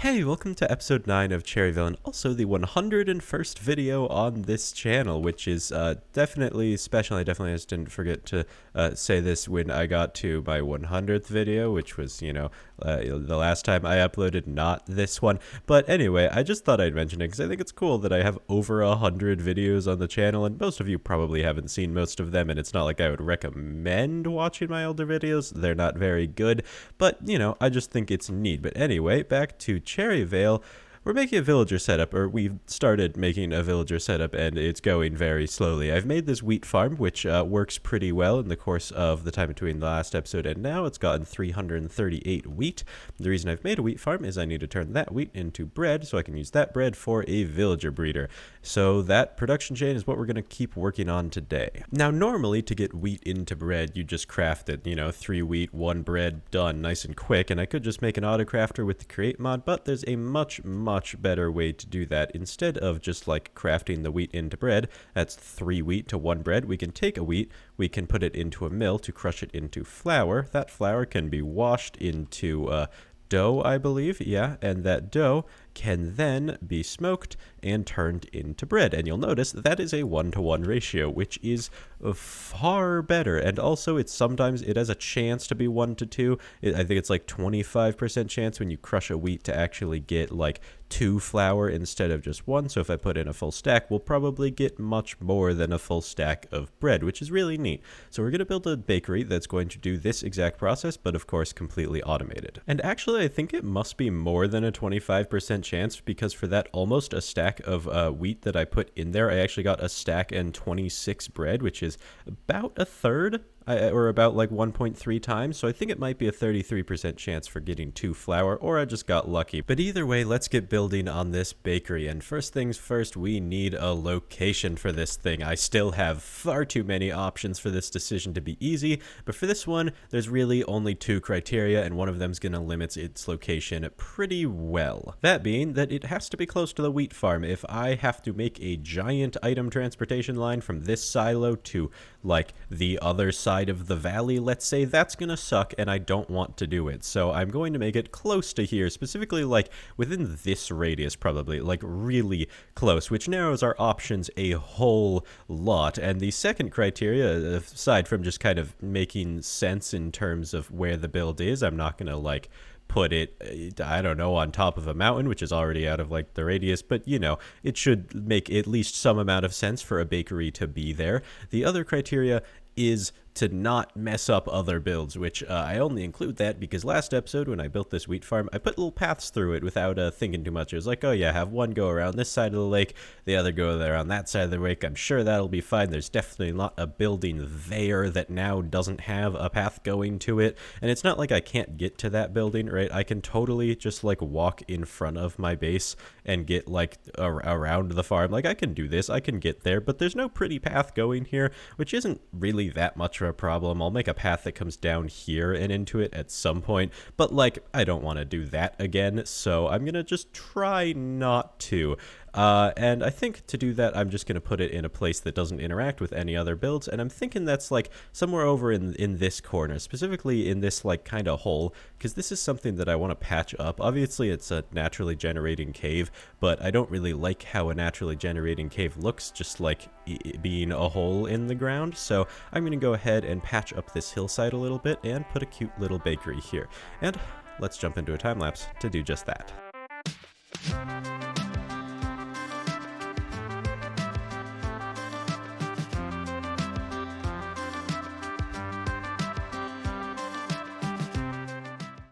Hey, welcome to episode 9 of Cherryvale, and also the 101st video on this channel, which is definitely special. I definitely just didn't forget to say this when I got to my 100th video, which was, the last time I uploaded, not this one. But anyway, I just thought I'd mention it because I think it's cool that I have over 100 videos on the channel, and most of you probably haven't seen most of them, and it's not like I would recommend watching my older videos. They're not very good, but, I just think it's neat. But anyway, back to Cherryvale. We're making a villager setup, or we've started making a villager setup, and it's going very slowly. I've made this wheat farm, which works pretty well in the course of the time between the last episode and now. It's gotten 338 wheat. The reason I've made a wheat farm is I need to turn that wheat into bread, so I can use that bread for a villager breeder. So that production chain is what we're going to keep working on today. Now, normally, to get wheat into bread, you just craft it, 3 wheat, 1 bread, done, nice and quick, and I could just make an auto-crafter with the create mod, but there's a much better way to do that. Instead of just like crafting the wheat into bread, that's 3 wheat to 1 bread, we can take a wheat, we can put it into a mill to crush it into flour. That flour can be washed into dough, I believe, yeah, and that dough can then be smoked and turned into bread. And you'll notice that is a 1-to-1 ratio, which is far better. And also, sometimes it has a chance to be 1-to-2. I think it's like 25% chance when you crush a wheat to actually get like 2 flour instead of just 1. So if I put in a full stack, we'll probably get much more than a full stack of bread, which is really neat. So we're going to build a bakery that's going to do this exact process, but of course completely automated. And actually, I think it must be more than a 25% chance, because for that almost a stack of wheat that I put in there, I actually got a stack and 26 bread, which is about a third, or about like 1.3 times. So I think it might be a 33% chance for getting 2 flour, or I just got lucky. But either way, let's get building on this bakery. And first things first, we need a location for this thing. I still have far too many options for this decision to be easy, but for this one, there's really only 2 criteria, and one of them is going to limit its location pretty well. That being that it has to be close to the wheat farm. If I have to make a giant item transportation line from this silo to like the other side of the valley, let's say, that's gonna suck, and I don't want to do it. So I'm going to make it close to here, specifically like within this radius, probably like really close, which narrows our options a whole lot. And the second criteria, aside from just kind of making sense in terms of where the build is, I'm not gonna like put it, I don't know, on top of a mountain, which is already out of like the radius, but it should make at least some amount of sense for a bakery to be there. The other criteria is to not mess up other builds, which I only include that because last episode when I built this wheat farm, I put little paths through it without thinking too much. It was like, oh yeah, have one go around this side of the lake, the other go around that side of the lake. I'm sure that'll be fine. There's definitely not a building there that now doesn't have a path going to it, and it's not like I can't get to that building, right? I can totally just like walk in front of my base and get like around the farm. Like I can do this, I can get there, but there's no pretty path going here, which isn't really that much of a problem. I'll make a path that comes down here and into it at some point, but like I don't want to do that again, so I'm gonna just try not to. And I think to do that, I'm just going to put it in a place that doesn't interact with any other builds, and I'm thinking that's like somewhere over in this corner, specifically in this like kind of hole, because this is something that I want to patch up. Obviously, it's a naturally generating cave, but I don't really like how a naturally generating cave looks, just like being a hole in the ground, so I'm going to go ahead and patch up this hillside a little bit and put a cute little bakery here. And let's jump into a time lapse to do just that.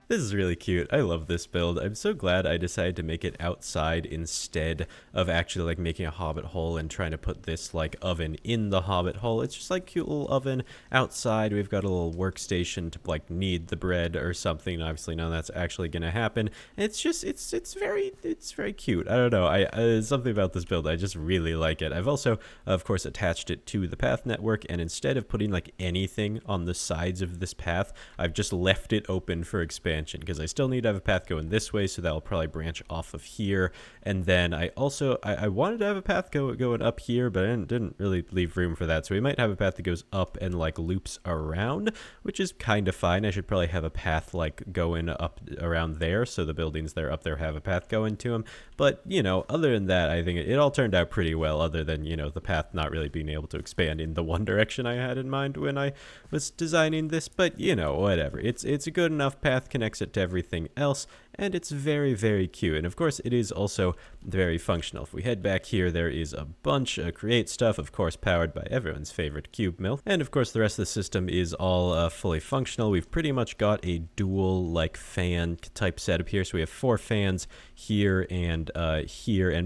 This is really cute. I love this build. I'm so glad I decided to make it outside instead of actually like making a hobbit hole and trying to put this like oven in the hobbit hole. It's just like cute little oven outside. We've got a little workstation to like knead the bread or something. Obviously none of that's actually gonna happen. It's just it's very cute. I don't know. Something about this build, I just really like it. I've also of course attached it to the path network, and instead of putting like anything on the sides of this path, I've just left it open for expansion. expansion, because I still need to have a path going this way, so that'll probably branch off of here. And then I also, I wanted to have a path going up here, but I didn't really leave room for that. So we might have a path that goes up and like loops around, which is kind of fine. I should probably have a path like going up around there, so the buildings that are up there have a path going to them. But, you know, other than that, I think it all turned out pretty well, other than, you know, the path not really being able to expand in the one direction I had in mind when I was designing this. But, you know, whatever. It's a good enough path, connects it to everything else, and it's very, very cute. And of course, it is also very functional. If we head back here, there is a bunch of create stuff, of course, powered by everyone's favorite cube mill. And of course, the rest of the system is all fully functional. We've pretty much got a dual like fan type setup here. So we have 4 fans here, and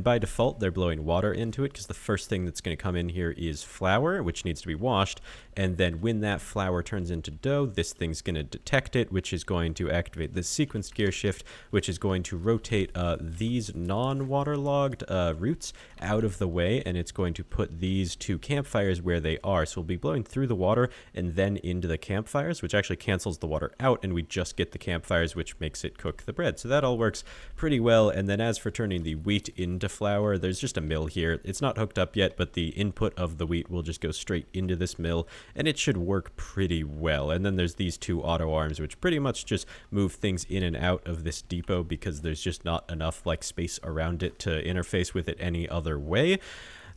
by default, they're blowing water into it, because the first thing that's going to come in here is flour, which needs to be washed. And then when that flour turns into dough, this thing's going to detect it, which is going to activate the sequenced gear shift, which is going to rotate these non-waterlogged roots out of the way, and it's going to put these 2 campfires where they are. So we'll be blowing through the water and then into the campfires, which actually cancels the water out, and we just get the campfires, which makes it cook the bread. So that all works pretty well. And then as for turning the wheat into flour, there's just a mill here. It's not hooked up yet, but the input of the wheat will just go straight into this mill, and it should work pretty well. And then there's these 2 auto arms, which pretty much just move things in and out of this depot, because there's just not enough like space around it to interface with it any other way.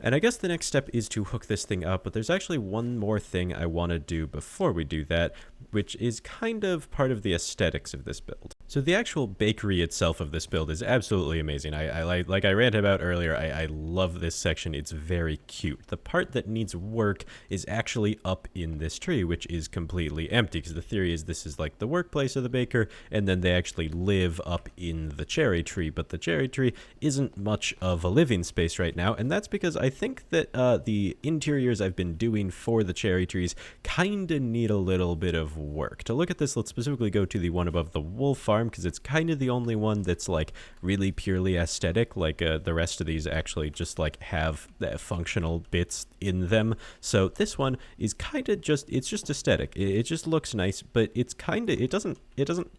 And I guess the next step is to hook this thing up, but there's actually one more thing I want to do before we do that, which is kind of part of the aesthetics of this build. So the actual bakery itself of this build is absolutely amazing. I like I ranted about earlier, I love this section. It's very cute. The part that needs work is actually up in this tree, which is completely empty, because the theory is this is like the workplace of the baker, and then they actually live up in the cherry tree. But the cherry tree isn't much of a living space right now, and that's because I think that the interiors I've been doing for the cherry trees kind of need a little bit of work. To look at this, let's specifically go to the one above the wool farm, because it's kind of the only one that's like really purely aesthetic. Like the rest of these actually just like have the functional bits in them. So this one is kind of just, it's just aesthetic. It just looks nice, but it's kind of, it doesn't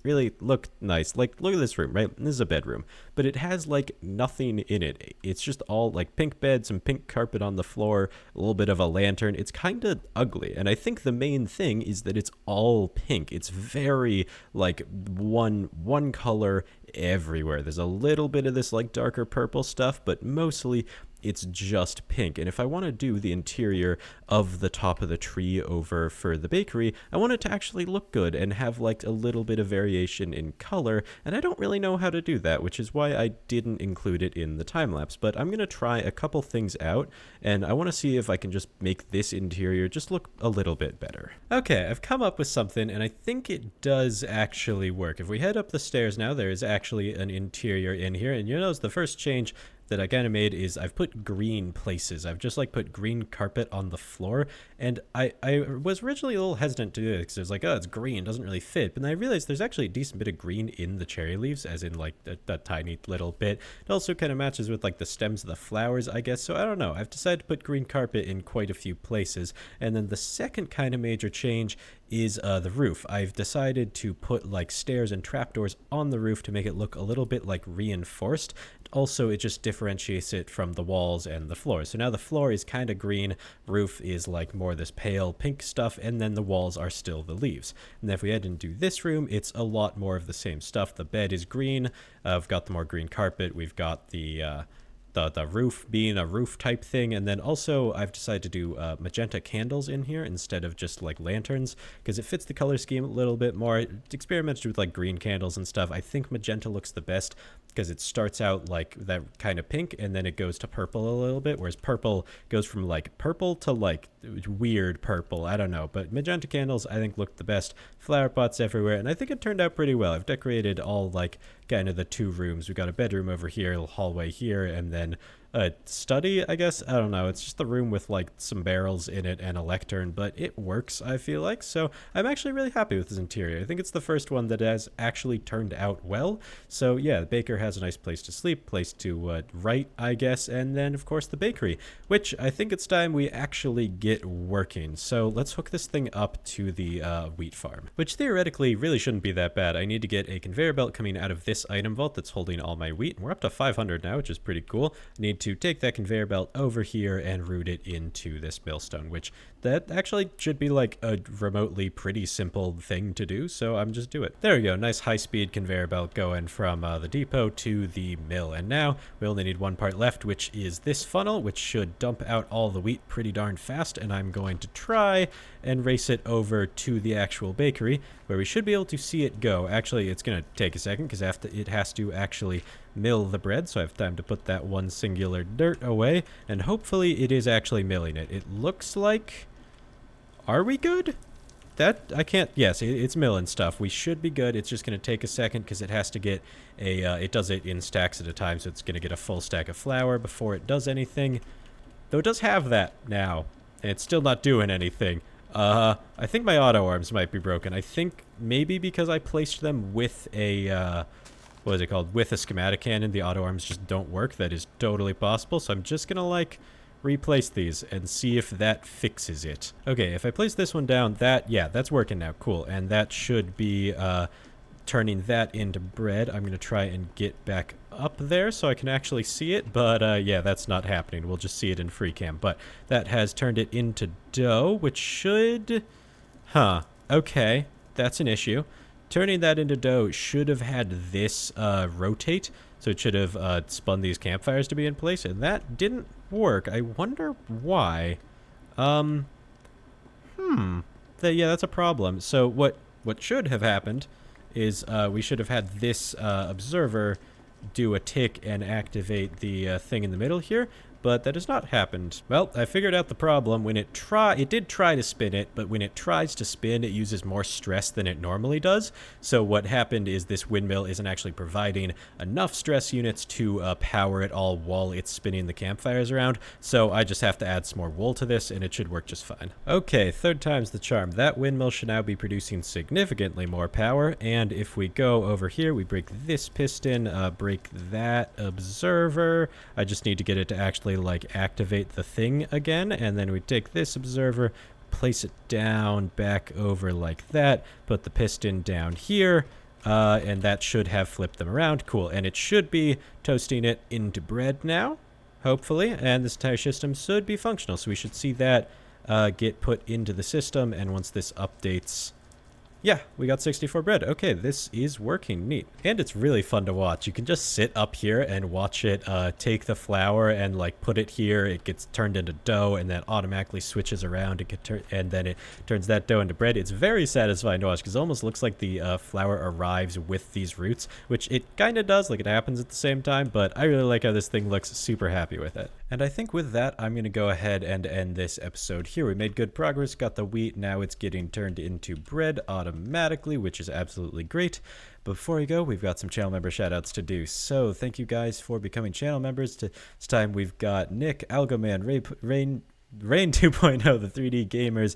really look nice. Like, look at this room, right? This is a bedroom, but it has like nothing in it. It's just all like pink bed, some pink carpet on the floor, a little bit of a lantern. It's kind of ugly. And I think the main thing is that it's all pink. It's very like one color everywhere. There's a little bit of this like darker purple stuff, but mostly it's just pink. And if I want to do the interior of the top of the tree over for the bakery, I want it to actually look good and have like a little bit of variation in color, and I don't really know how to do that, which is why I didn't include it in the time lapse. But I'm going to try a couple things out, and I want to see if I can just make this interior just look a little bit better. Okay, I've come up with something, and I think it does actually work. If we head up the stairs now, there is actually an interior in here, and you notice the first change that I kind of made is I've put green places. I've just like put green carpet on the floor, and I was originally a little hesitant to do it because it was like, oh, it's green, doesn't really fit. But then I realized there's actually a decent bit of green in the cherry leaves, as in like that tiny little bit. It also kind of matches with like the stems of the flowers, I guess. So I don't know. I've decided to put green carpet in quite a few places. And then the second kind of major change is the roof. I've decided to put like stairs and trapdoors on the roof to make it look a little bit like reinforced. Also, it just differentiates it from the walls and the floor. So now the floor is kind of green, roof is like more this pale pink stuff, and then the walls are still the leaves. And if we head into this room, it's a lot more of the same stuff. The bed is green. I've got the more green carpet. We've got the roof being a roof type thing, and then also I've decided to do magenta candles in here instead of just like lanterns, because it fits the color scheme a little bit more. It's experimented with like green candles and stuff. I think magenta looks the best because it starts out like that kind of pink, and then it goes to purple a little bit, whereas purple goes from like purple to like weird purple. I don't know, but magenta candles I think look the best. Flower pots everywhere, and I think it turned out pretty well. I've decorated all like kind of the 2 rooms. We've got a bedroom over here, a hallway here, and then a study, I guess. I don't know. It's just a room with like some barrels in it and a lectern, but it works, I feel like. So I'm actually really happy with this interior. I think it's the first one that has actually turned out well. So yeah, the baker has a nice place to sleep, place to write, I guess, and then of course the bakery, which I think it's time we actually get working. So let's hook this thing up to the wheat farm, which theoretically really shouldn't be that bad. I need to get a conveyor belt coming out of this item vault that's holding all my wheat. We're up to 500 now, which is pretty cool. I need to take that conveyor belt over here and route it into this millstone, which that actually should be like a remotely pretty simple thing to do, so I'm just do it. There we go, nice high-speed conveyor belt going from the depot to the mill, and now we only need one part left, which is this funnel, which should dump out all the wheat pretty darn fast, and I'm going to try and race it over to the actual bakery, where we should be able to see it go. Actually, it's going to take a second, because it has to actually mill the bread, so I have time to put that one singular dirt away, and hopefully it is actually milling it. It looks like... Are we good? That, I can't, yes, it's milling stuff. We should be good. It's just going to take a second because it has to get a, it does it in stacks at a time, so it's going to get a full stack of flour before it does anything. Though it does have that now, and it's still not doing anything. I think my auto arms might be broken. I think maybe because I placed them with a, what is it called? With a schematic cannon, the auto arms just don't work. That is totally possible, so I'm just going to, like, replace these and see if that fixes it. Okay, if I place this one down, yeah, that's working now. Cool. And that should be turning that into bread. I'm going to try and get back up there so I can actually see it, but yeah, that's not happening. We'll just see it in free cam. But that has turned it into dough, which should... Okay, that's an issue. Turning that into dough should have had this rotate, so it should have spun these campfires to be in place, and that didn't work. I wonder why. Yeah, that's a problem. So what should have happened is we should have had this observer do a tick and activate the thing in the middle here, but that has not happened. Well, I figured out the problem. When it did try to spin it, but when it tries to spin, it uses more stress than it normally does. So what happened is this windmill isn't actually providing enough stress units to power it all while it's spinning the campfires around. So I just have to add some more wool to this, and it should work just fine. Okay, third time's the charm. That windmill should now be producing significantly more power, and if we go over here, we break this piston, break that observer. I just need to get it to actually like activate the thing again, and then we take this observer, place it down back over like that, put the piston down here, and that should have flipped them around. Cool. And it should be toasting it into bread now, hopefully, and this entire system should be functional, so we should see that get put into the system, and once this updates, yeah, we got 64 bread. Okay, this is working. Neat. And it's really fun to watch. You can just sit up here and watch it take the flour and like put it here. It gets turned into dough and then automatically switches around and then it turns that dough into bread. It's very satisfying to watch because it almost looks like the flour arrives with these roots, which it kind of does, like it happens at the same time, but I really like how this thing looks. Super happy with it. And I think with that, I'm going to go ahead and end this episode here. We made good progress, got the wheat, now it's getting turned into bread automatically, which is absolutely great. Before we go, we've got some channel member shoutouts to do. So thank you guys for becoming channel members. This time we've got Nick, Algoman, Rain 2.0, the 3D Gamers,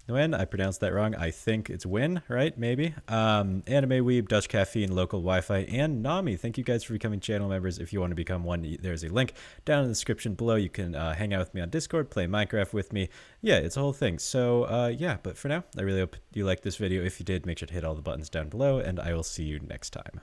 When I pronounced that wrong, I think it's Win, right? Maybe. Anime Weeb, Dutch Caffeine, Local Wi-Fi, and Nami. Thank you guys for becoming channel members. If you want to become one, there's a link down in the description below. You can hang out with me on Discord, play Minecraft with me. Yeah, it's a whole thing. So, yeah, but for now, I really hope you liked this video. If you did, make sure to hit all the buttons down below, and I will see you next time.